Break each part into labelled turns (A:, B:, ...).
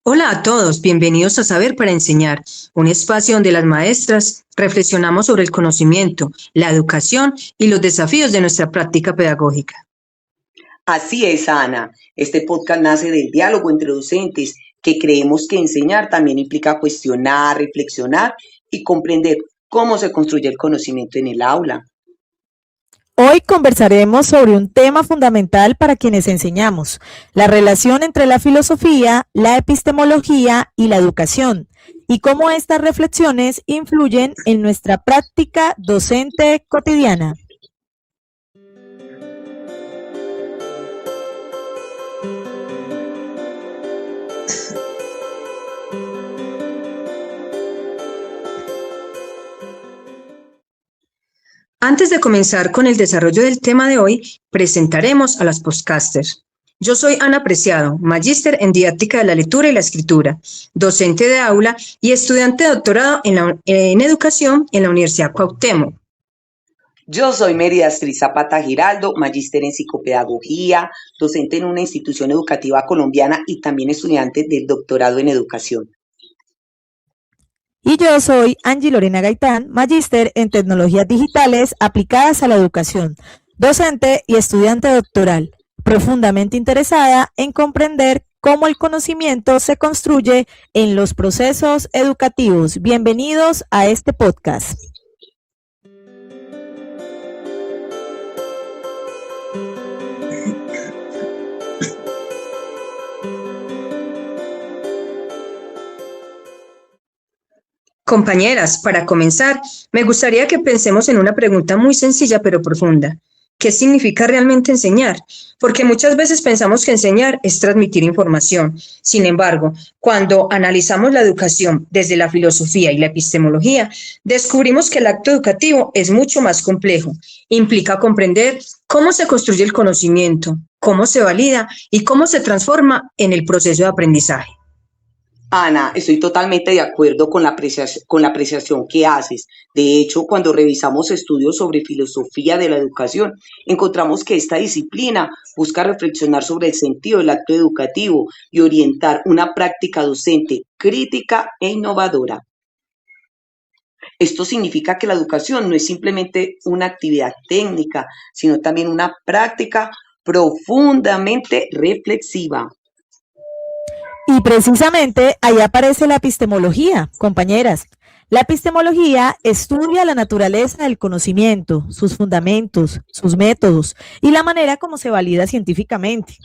A: Hola a todos, bienvenidos a Saber para Enseñar, un espacio donde las maestras reflexionamos sobre el conocimiento, la educación y los desafíos de nuestra práctica pedagógica.
B: Así es, Ana. Este podcast nace del diálogo entre docentes, que creemos que enseñar también implica cuestionar, reflexionar y comprender cómo se construye el conocimiento en el aula.
C: Hoy conversaremos sobre un tema fundamental para quienes enseñamos, la relación entre la filosofía, la epistemología y la educación, y cómo estas reflexiones influyen en nuestra práctica docente cotidiana.
A: Antes de comenzar con el desarrollo del tema de hoy, presentaremos a las podcasters. Yo soy Ana Preciado, magíster en didáctica de la lectura y la escritura, docente de aula y estudiante de doctorado en educación en la Universidad Cuauhtémoc.
B: Yo soy Mérida Astrid Zapata Giraldo, magíster en psicopedagogía, docente en una institución educativa colombiana y también estudiante del doctorado en educación.
C: Y yo soy Angie Lorena Gaitán, magíster en tecnologías digitales aplicadas a la educación, docente y estudiante doctoral, profundamente interesada en comprender cómo el conocimiento se construye en los procesos educativos. Bienvenidos a este podcast.
A: Compañeras, para comenzar, me gustaría que pensemos en una pregunta muy sencilla pero profunda. ¿Qué significa realmente enseñar? Porque muchas veces pensamos que enseñar es transmitir información. Sin embargo, cuando analizamos la educación desde la filosofía y la epistemología, descubrimos que el acto educativo es mucho más complejo. Implica comprender cómo se construye el conocimiento, cómo se valida y cómo se transforma en el proceso de aprendizaje.
B: Ana, estoy totalmente de acuerdo con la apreciación que haces. De hecho, cuando revisamos estudios sobre filosofía de la educación, encontramos que esta disciplina busca reflexionar sobre el sentido del acto educativo y orientar una práctica docente crítica e innovadora. Esto significa que la educación no es simplemente una actividad técnica, sino también una práctica profundamente reflexiva.
C: Y precisamente ahí aparece la epistemología, compañeras. La epistemología estudia la naturaleza del conocimiento, sus fundamentos, sus métodos y la manera como se valida científicamente.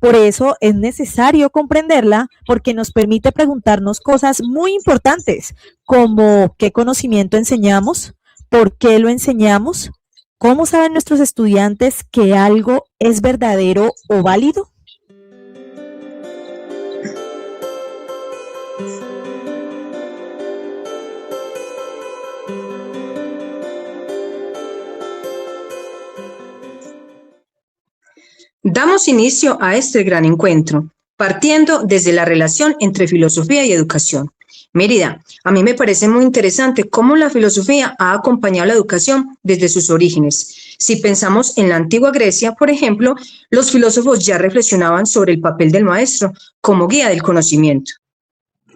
C: Por eso es necesario comprenderla porque nos permite preguntarnos cosas muy importantes, como qué conocimiento enseñamos, por qué lo enseñamos, cómo saben nuestros estudiantes que algo es verdadero o válido.
A: Damos inicio a este gran encuentro, partiendo desde la relación entre filosofía y educación. Mérida, a mí me parece muy interesante cómo la filosofía ha acompañado la educación desde sus orígenes. Si pensamos en la antigua Grecia, por ejemplo, los filósofos ya reflexionaban sobre el papel del maestro como guía del conocimiento.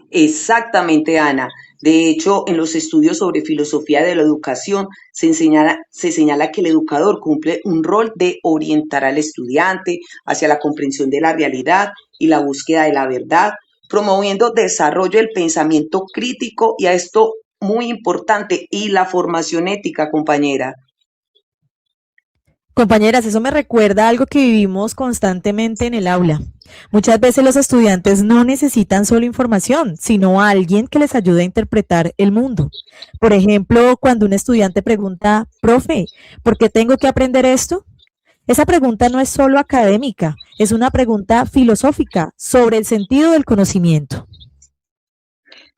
B: Exactamente, Ana. De hecho, en los estudios sobre filosofía de la educación se señala que el educador cumple un rol de orientar al estudiante hacia la comprensión de la realidad y la búsqueda de la verdad, promoviendo desarrollo del pensamiento crítico y a esto muy importante, y la formación ética, compañera.
C: Compañeras, eso me recuerda a algo que vivimos constantemente en el aula. Muchas veces los estudiantes no necesitan solo información, sino a alguien que les ayude a interpretar el mundo. Por ejemplo, cuando un estudiante pregunta, profe, ¿por qué tengo que aprender esto? Esa pregunta no es solo académica, es una pregunta filosófica sobre el sentido del conocimiento.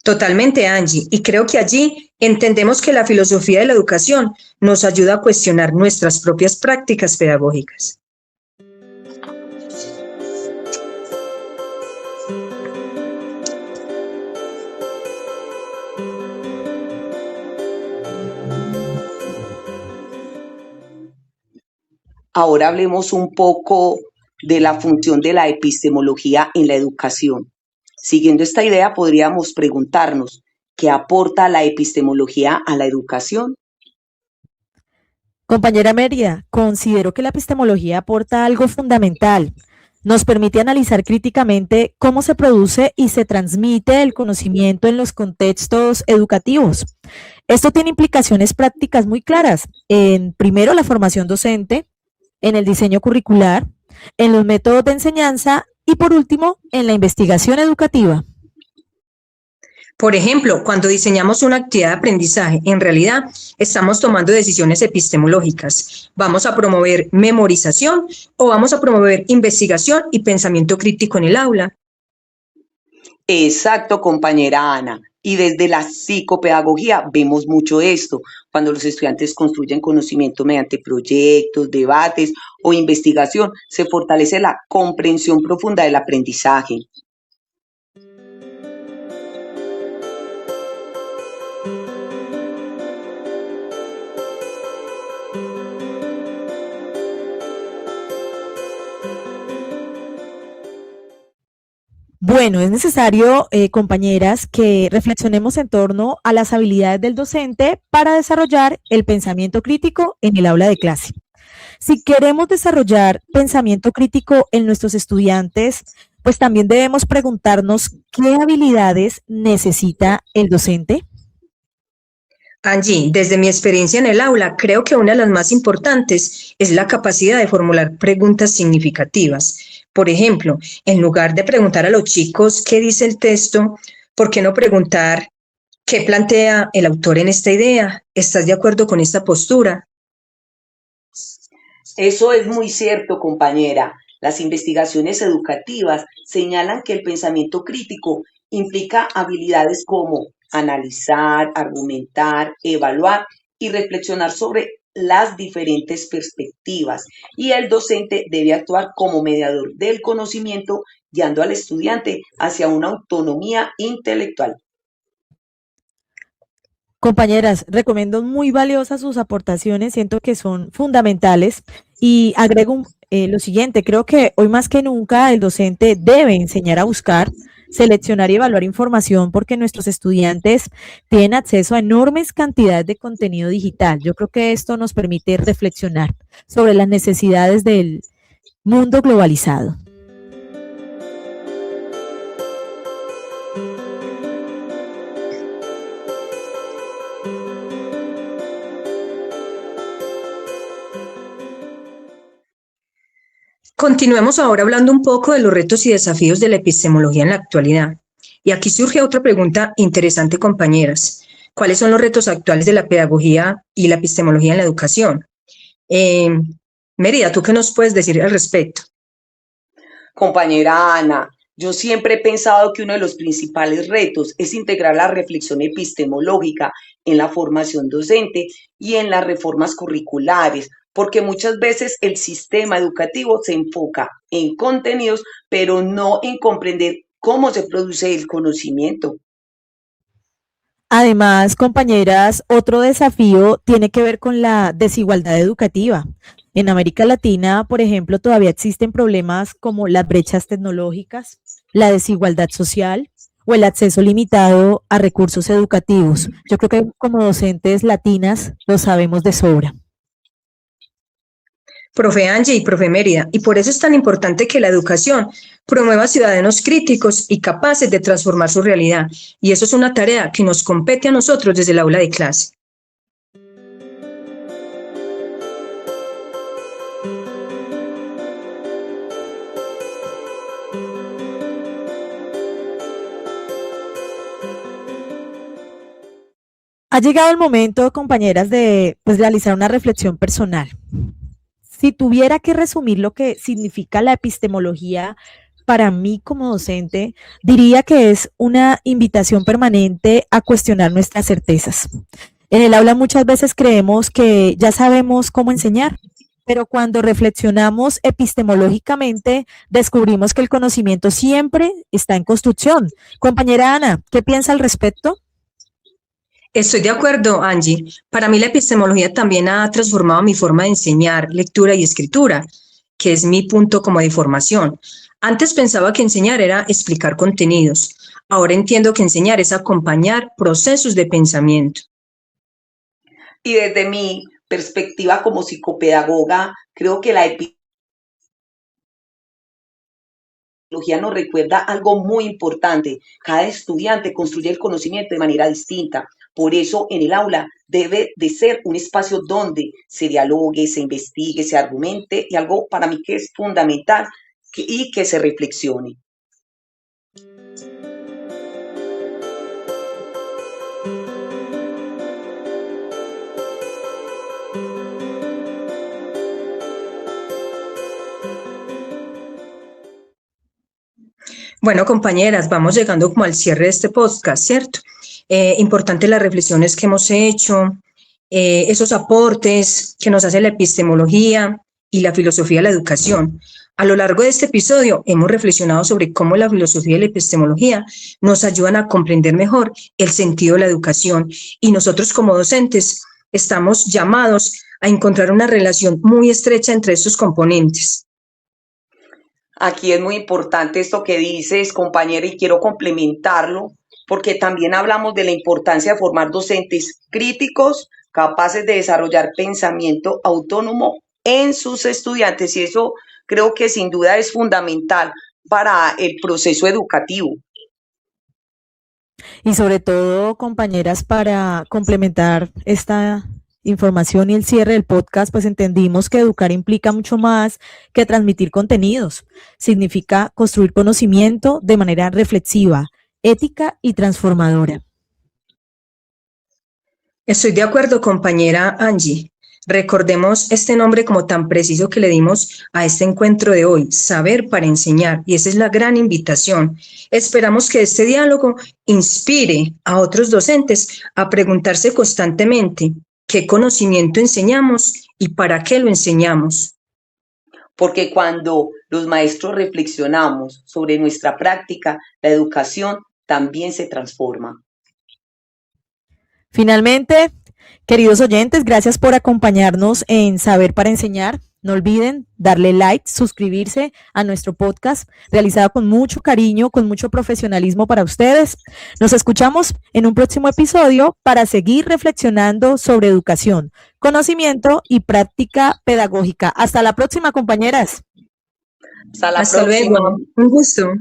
A: Totalmente, Angie, y creo que allí entendemos que la filosofía de la educación nos ayuda a cuestionar nuestras propias prácticas pedagógicas.
B: Ahora hablemos un poco de la función de la epistemología en la educación. Siguiendo esta idea, podríamos preguntarnos, ¿qué aporta la epistemología a la educación?
C: Compañera Mérida, considero que la epistemología aporta algo fundamental. Nos permite analizar críticamente cómo se produce y se transmite el conocimiento en los contextos educativos. Esto tiene implicaciones prácticas muy claras en, primero, la formación docente, en el diseño curricular, en los métodos de enseñanza y, por último, en la investigación educativa.
A: Por ejemplo, cuando diseñamos una actividad de aprendizaje, en realidad estamos tomando decisiones epistemológicas. ¿Vamos a promover memorización o vamos a promover investigación y pensamiento crítico en el aula?
B: Exacto, compañera Ana. Y desde la psicopedagogía vemos mucho esto, cuando los estudiantes construyen conocimiento mediante proyectos, debates o investigación, se fortalece la comprensión profunda del aprendizaje.
C: Bueno, es necesario, compañeras, que reflexionemos en torno a las habilidades del docente para desarrollar el pensamiento crítico en el aula de clase. Si queremos desarrollar pensamiento crítico en nuestros estudiantes, pues también debemos preguntarnos qué habilidades necesita el docente.
A: Angie, desde mi experiencia en el aula, creo que una de las más importantes es la capacidad de formular preguntas significativas. Por ejemplo, en lugar de preguntar a los chicos qué dice el texto, ¿por qué no preguntar qué plantea el autor en esta idea? ¿Estás de acuerdo con esta postura?
B: Eso es muy cierto, compañera. Las investigaciones educativas señalan que el pensamiento crítico implica habilidades como analizar, argumentar, evaluar y reflexionar sobre las diferentes perspectivas. Y el docente debe actuar como mediador del conocimiento, guiando al estudiante hacia una autonomía intelectual.
C: Compañeras, recomiendo muy valiosas sus aportaciones, siento que son fundamentales y agrego lo siguiente, creo que hoy más que nunca el docente debe enseñar a buscar, seleccionar y evaluar información porque nuestros estudiantes tienen acceso a enormes cantidades de contenido digital. Yo creo que esto nos permite reflexionar sobre las necesidades del mundo globalizado.
A: Continuemos ahora hablando un poco de los retos y desafíos de la epistemología en la actualidad. Y aquí surge otra pregunta interesante, compañeras. ¿Cuáles son los retos actuales de la pedagogía y la epistemología en la educación? Mérida, ¿tú qué nos puedes decir al respecto?
B: Compañera Ana, yo siempre he pensado que uno de los principales retos es integrar la reflexión epistemológica en la formación docente y en las reformas curriculares, porque muchas veces el sistema educativo se enfoca en contenidos, pero no en comprender cómo se produce el conocimiento.
C: Además, compañeras, otro desafío tiene que ver con la desigualdad educativa. En América Latina, por ejemplo, todavía existen problemas como las brechas tecnológicas, la desigualdad social o el acceso limitado a recursos educativos. Yo creo que como docentes latinas lo sabemos de sobra.
A: Profe Angie y profe Mérida, y por eso es tan importante que la educación promueva ciudadanos críticos y capaces de transformar su realidad. Y eso es una tarea que nos compete a nosotros desde el aula de clase.
C: Ha llegado el momento, compañeras, de realizar una reflexión personal. Si tuviera que resumir lo que significa la epistemología para mí como docente, diría que es una invitación permanente a cuestionar nuestras certezas. En el aula muchas veces creemos que ya sabemos cómo enseñar, pero cuando reflexionamos epistemológicamente, descubrimos que el conocimiento siempre está en construcción. Compañera Ana, ¿qué piensa al respecto?
A: Estoy de acuerdo, Angie. Para mí la epistemología también ha transformado mi forma de enseñar lectura y escritura, que es mi punto como de formación. Antes pensaba que enseñar era explicar contenidos. Ahora entiendo que enseñar es acompañar procesos de pensamiento.
B: Y desde mi perspectiva como psicopedagoga, creo que la epistemología nos recuerda algo muy importante. Cada estudiante construye el conocimiento de manera distinta. Por eso, en el aula debe de ser un espacio donde se dialogue, se investigue, se argumente y algo para mí que es fundamental y que se reflexione.
A: Bueno, compañeras, vamos llegando como al cierre de este podcast, ¿cierto? Importante las reflexiones que hemos hecho, esos aportes que nos hace la epistemología y la filosofía de la educación. A lo largo de este episodio hemos reflexionado sobre cómo la filosofía y la epistemología nos ayudan a comprender mejor el sentido de la educación y nosotros como docentes estamos llamados a encontrar una relación muy estrecha entre estos componentes.
B: Aquí es muy importante esto que dices, compañera, y quiero complementarlo, porque también hablamos de la importancia de formar docentes críticos, capaces de desarrollar pensamiento autónomo en sus estudiantes, y eso creo que sin duda es fundamental para el proceso educativo.
C: Y sobre todo, compañeras, para complementar esta información y el cierre del podcast, pues entendimos que educar implica mucho más que transmitir contenidos. Significa construir conocimiento de manera reflexiva, ética y transformadora.
A: Estoy de acuerdo, compañera Angie. Recordemos este nombre como tan preciso que le dimos a este encuentro de hoy, saber para enseñar, y esa es la gran invitación. Esperamos que este diálogo inspire a otros docentes a preguntarse constantemente qué conocimiento enseñamos y para qué lo enseñamos.
B: Porque cuando los maestros reflexionamos sobre nuestra práctica, la educación también se transforma.
C: Finalmente, queridos oyentes, gracias por acompañarnos en Saber para Enseñar. No olviden darle like, suscribirse a nuestro podcast, realizado con mucho cariño, con mucho profesionalismo para ustedes. Nos escuchamos en un próximo episodio para seguir reflexionando sobre educación, conocimiento y práctica pedagógica. Hasta la próxima, compañeras.
B: Hasta la
A: Hasta
B: próxima.
A: luego. Un gusto.